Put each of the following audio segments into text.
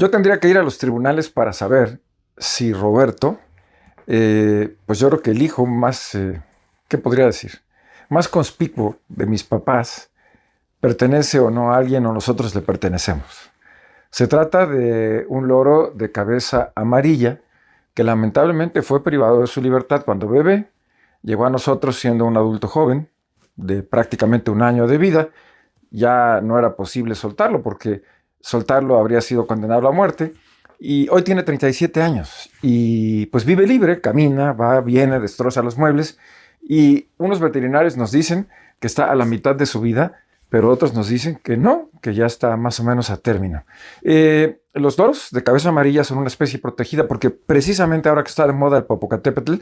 Yo tendría que ir a los tribunales para saber si Roberto, pues yo creo que el hijo más, ¿qué podría decir? Más conspicuo de mis papás, pertenece o no a alguien o nosotros le pertenecemos. Se trata de un loro de cabeza amarilla que lamentablemente fue privado de su libertad cuando bebé. Llegó a nosotros siendo un adulto joven, de prácticamente un año de vida. Ya no era posible soltarlo porque soltarlo habría sido condenarlo a muerte. Y hoy tiene 37 años y pues vive libre, camina, va, viene, destroza los muebles. Y unos veterinarios nos dicen que está a la mitad de su vida, pero otros nos dicen que no, que ya está más o menos a término. Los loros de cabeza amarilla son una especie protegida porque precisamente ahora que está de moda el Popocatépetl,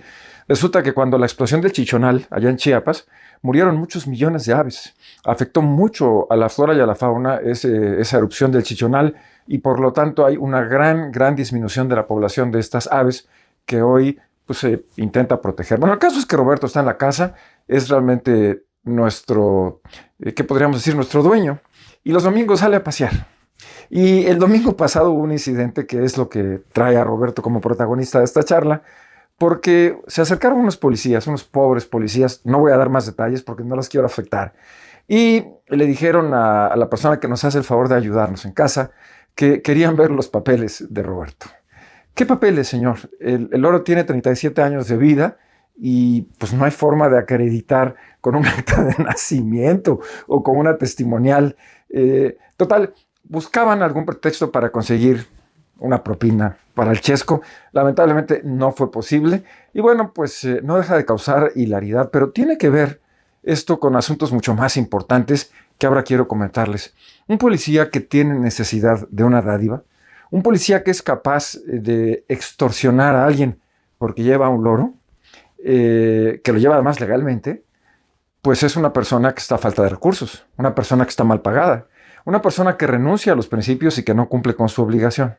resulta que cuando la explosión del Chichonal, allá en Chiapas, murieron muchos millones de aves. Afectó mucho a la flora y a la fauna esa erupción del Chichonal y por lo tanto hay una gran disminución de la población de estas aves que hoy pues, se intenta proteger. Bueno, el caso es que Roberto está en la casa, es realmente nuestro, ¿qué podríamos decir? Nuestro dueño. Y los domingos sale a pasear. Y el domingo pasado hubo un incidente que es lo que trae a Roberto como protagonista de esta charla, porque se acercaron unos policías, unos pobres policías, no voy a dar más detalles porque no los quiero afectar, y le dijeron a la persona que nos hace el favor de ayudarnos en casa que querían ver los papeles de Roberto. ¿Qué papeles, señor? El loro tiene 37 años de vida y pues no hay forma de acreditar con un acta de nacimiento o con una testimonial. Total, buscaban algún pretexto para conseguir una propina para el chesco. Lamentablemente no fue posible. Y bueno, pues no deja de causar hilaridad, pero tiene que ver esto con asuntos mucho más importantes que ahora quiero comentarles. Un policía que tiene necesidad de una dádiva, un policía que es capaz de extorsionar a alguien porque lleva un loro, que lo lleva además legalmente, pues es una persona que está a falta de recursos, una persona que está mal pagada, una persona que renuncia a los principios y que no cumple con su obligación.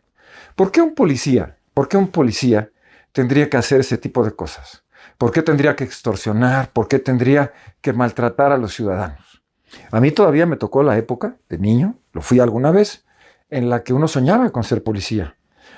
¿Por qué un policía tendría que hacer ese tipo de cosas? ¿Por qué tendría que extorsionar? ¿Por qué tendría que maltratar a los ciudadanos? A mí todavía me tocó la época de niño, lo fui alguna vez, en la que uno soñaba con ser policía.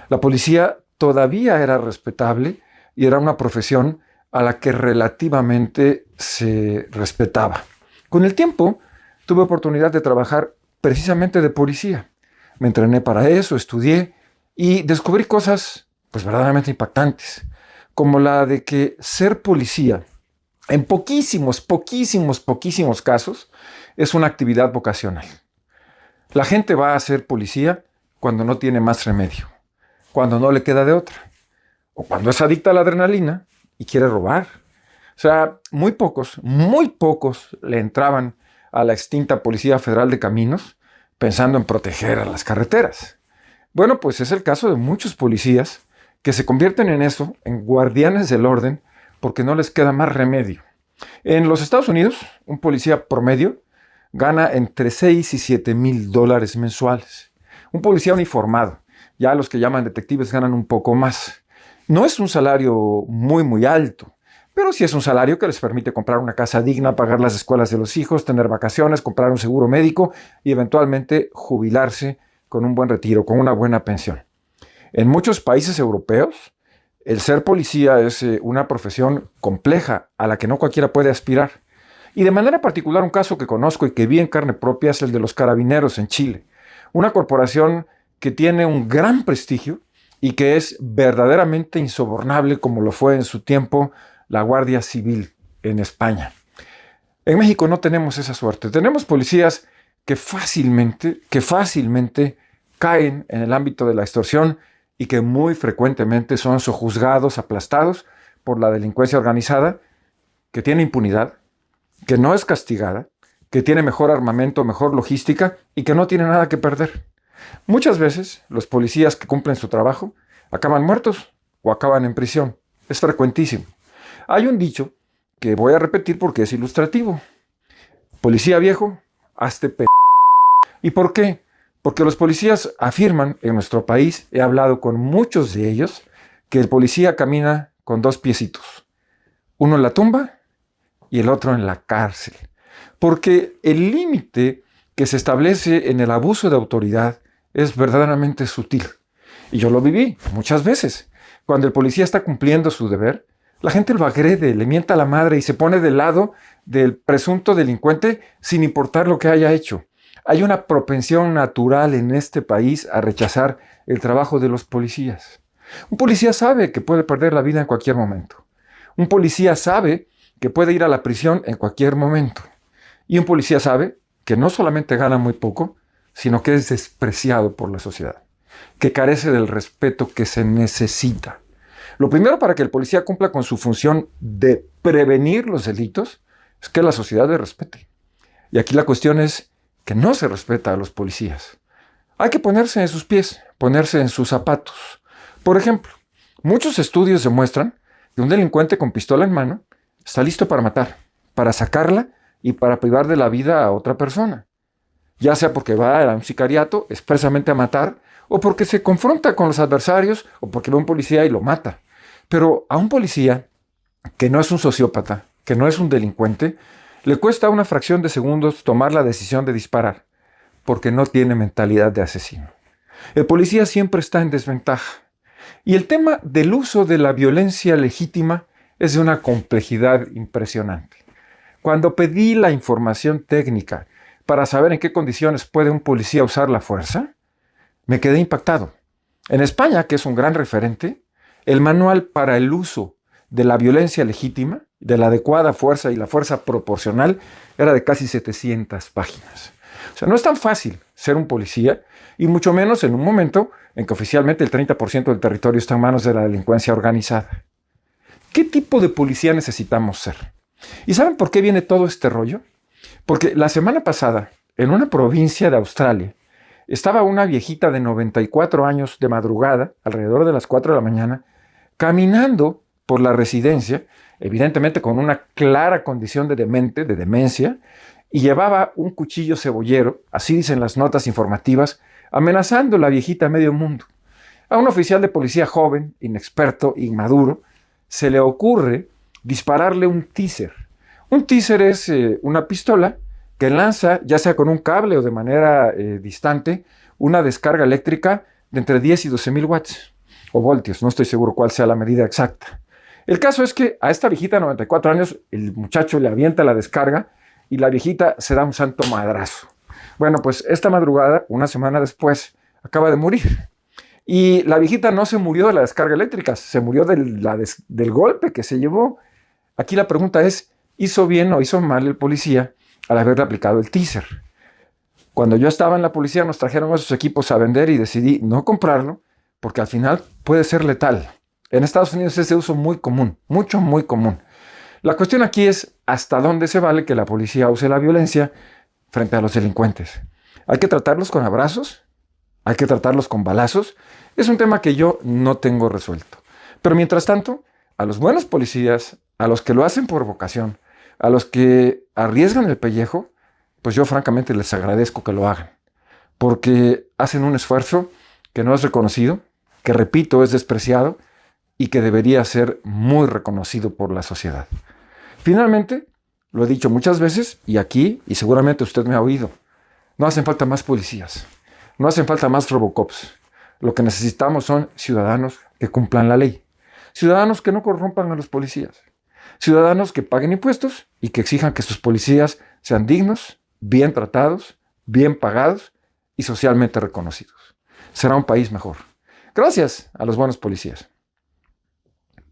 La policía todavía era respetable y era una profesión a la que relativamente se respetaba. Con el tiempo tuve oportunidad de trabajar precisamente de policía. Me entrené para eso, estudié y descubrí cosas pues verdaderamente impactantes, como la de que ser policía en poquísimos casos es una actividad vocacional. La gente va a ser policía cuando no tiene más remedio, cuando no le queda de otra, o cuando es adicta a la adrenalina y quiere robar. O sea, muy pocos le entraban a la extinta Policía Federal de Caminos pensando en proteger a las carreteras. Bueno, pues es el caso de muchos policías que se convierten en eso, en guardianes del orden, porque no les queda más remedio. En los Estados Unidos, un policía promedio gana entre 6 y 7 mil dólares mensuales. Un policía uniformado, ya los que llaman detectives ganan un poco más. No es un salario muy alto, pero sí es un salario que les permite comprar una casa digna, pagar las escuelas de los hijos, tener vacaciones, comprar un seguro médico y eventualmente jubilarse con un buen retiro, con una buena pensión. En muchos países europeos, el ser policía es una profesión compleja a la que no cualquiera puede aspirar. Y de manera particular, un caso que conozco y que vi en carne propia es el de los Carabineros en Chile. Una corporación que tiene un gran prestigio y que es verdaderamente insobornable como lo fue en su tiempo la Guardia Civil en España. En México no tenemos esa suerte. Tenemos policías que fácilmente caen en el ámbito de la extorsión y que muy frecuentemente son sojuzgados, aplastados por la delincuencia organizada, que tiene impunidad, que no es castigada, que tiene mejor armamento, mejor logística y que no tiene nada que perder. Muchas veces los policías que cumplen su trabajo acaban muertos o acaban en prisión. Es frecuentísimo. Hay un dicho que voy a repetir porque es ilustrativo. Policía viejo, hazte p***. ¿Y por qué? Porque los policías afirman en nuestro país, he hablado con muchos de ellos, que el policía camina con dos piecitos. Uno en la tumba y el otro en la cárcel. Porque el límite que se establece en el abuso de autoridad es verdaderamente sutil. Y yo lo viví muchas veces. Cuando el policía está cumpliendo su deber, la gente lo agrede, le mienta a la madre y se pone del lado del presunto delincuente sin importar lo que haya hecho. Hay una propensión natural en este país a rechazar el trabajo de los policías. Un policía sabe que puede perder la vida en cualquier momento. Un policía sabe que puede ir a la prisión en cualquier momento. Y un policía sabe que no solamente gana muy poco, sino que es despreciado por la sociedad, que carece del respeto que se necesita. Lo primero para que el policía cumpla con su función de prevenir los delitos es que la sociedad le respete. Y aquí la cuestión es que no se respeta a los policías. Hay que ponerse en sus pies, ponerse en sus zapatos. Por ejemplo, muchos estudios demuestran que un delincuente con pistola en mano está listo para matar, para sacarla y para privar de la vida a otra persona. Ya sea porque va a un sicariato expresamente a matar, o porque se confronta con los adversarios, o porque ve a un policía y lo mata. Pero a un policía que no es un sociópata, que no es un delincuente, le cuesta una fracción de segundos tomar la decisión de disparar, porque no tiene mentalidad de asesino. El policía siempre está en desventaja. Y el tema del uso de la violencia legítima es de una complejidad impresionante. Cuando pedí la información técnica para saber en qué condiciones puede un policía usar la fuerza, me quedé impactado. En España, que es un gran referente, el manual para el uso de la violencia legítima, de la adecuada fuerza y la fuerza proporcional, era de casi 700 páginas. O sea, no es tan fácil ser un policía, y mucho menos en un momento en que oficialmente el 30% del territorio está en manos de la delincuencia organizada. ¿Qué tipo de policía necesitamos ser? ¿Y saben por qué viene todo este rollo? Porque la semana pasada, en una provincia de Australia, estaba una viejita de 94 años de madrugada, alrededor de las 4 de la mañana, caminando por la residencia, evidentemente con una clara condición de demencia, y llevaba un cuchillo cebollero, así dicen las notas informativas, amenazando a la viejita a medio mundo. A un oficial de policía joven, inexperto, inmaduro, se le ocurre dispararle un teaser. Un teaser es una pistola que lanza, ya sea con un cable o de manera distante, una descarga eléctrica de entre 10 y 12,000 watts o voltios. No estoy seguro cuál sea la medida exacta. El caso es que a esta viejita de 94 años, el muchacho le avienta la descarga y la viejita se da un santo madrazo. Bueno, pues esta madrugada, una semana después, acaba de morir. Y la viejita no se murió de la descarga eléctrica, se murió del golpe que se llevó. Aquí la pregunta es, ¿hizo bien o hizo mal el policía al haberle aplicado el teaser? Cuando yo estaba en la policía nos trajeron esos equipos a vender y decidí no comprarlo porque al final puede ser letal. En Estados Unidos es de uso muy común, muy común. La cuestión aquí es hasta dónde se vale que la policía use la violencia frente a los delincuentes. ¿Hay que tratarlos con abrazos? ¿Hay que tratarlos con balazos? Es un tema que yo no tengo resuelto. Pero mientras tanto, a los buenos policías, a los que lo hacen por vocación, a los que arriesgan el pellejo, pues yo francamente les agradezco que lo hagan. Porque hacen un esfuerzo que no es reconocido, que repito, es despreciado y que debería ser muy reconocido por la sociedad. Finalmente, lo he dicho muchas veces y aquí, y seguramente usted me ha oído, no hacen falta más policías, no hacen falta más Robocops. Lo que necesitamos son ciudadanos que cumplan la ley, ciudadanos que no corrompan a los policías, ciudadanos que paguen impuestos y que exijan que sus policías sean dignos, bien tratados, bien pagados y socialmente reconocidos. Será un país mejor. Gracias a los buenos policías.